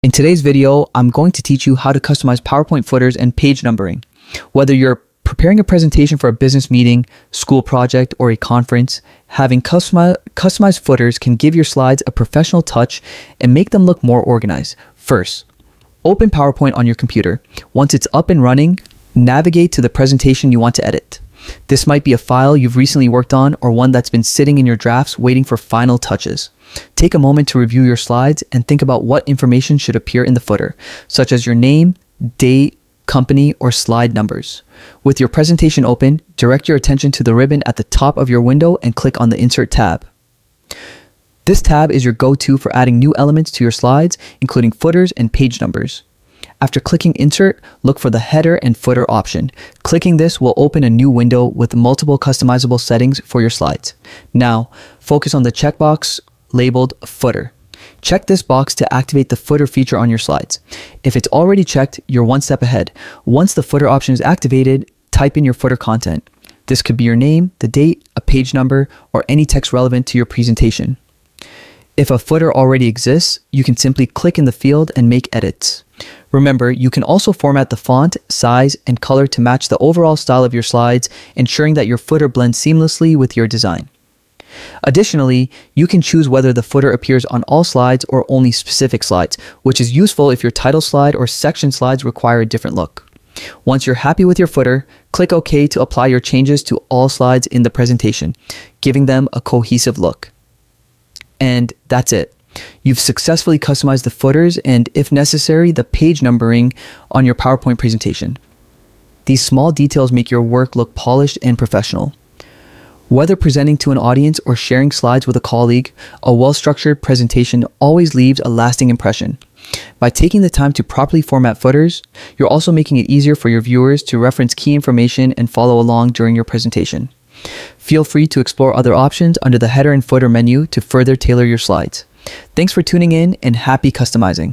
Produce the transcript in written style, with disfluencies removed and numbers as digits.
In today's video, I'm going to teach you how to customize PowerPoint footers and page numbering. Whether you're preparing a presentation for a business meeting, school project, or a conference, having customized footers can give your slides a professional touch and make them look more organized. First, open PowerPoint on your computer. Once it's up and running, navigate to the presentation you want to edit. This might be a file you've recently worked on or one that's been sitting in your drafts waiting for final touches. Take a moment to review your slides and think about what information should appear in the footer, such as your name, date, company, or slide numbers. With your presentation open, direct your attention to the ribbon at the top of your window and click on the Insert tab. This tab is your go-to for adding new elements to your slides, including footers and page numbers. After clicking Insert, look for the Header and Footer option. Clicking this will open a new window with multiple customizable settings for your slides. Now, focus on the checkbox labeled Footer. Check this box to activate the footer feature on your slides. If it's already checked, you're one step ahead. Once the footer option is activated, type in your footer content. This could be your name, the date, a page number, or any text relevant to your presentation. If a footer already exists, you can simply click in the field and make edits. Remember, you can also format the font, size, and color to match the overall style of your slides, ensuring that your footer blends seamlessly with your design. Additionally, you can choose whether the footer appears on all slides or only specific slides, which is useful if your title slide or section slides require a different look. Once you're happy with your footer, click OK to apply your changes to all slides in the presentation, giving them a cohesive look. And that's it. You've successfully customized the footers and, if necessary, the page numbering on your PowerPoint presentation. These small details make your work look polished and professional. Whether presenting to an audience or sharing slides with a colleague, a well-structured presentation always leaves a lasting impression. By taking the time to properly format footers, you're also making it easier for your viewers to reference key information and follow along during your presentation. Feel free to explore other options under the header and footer menu to further tailor your slides. Thanks for tuning in and happy customizing.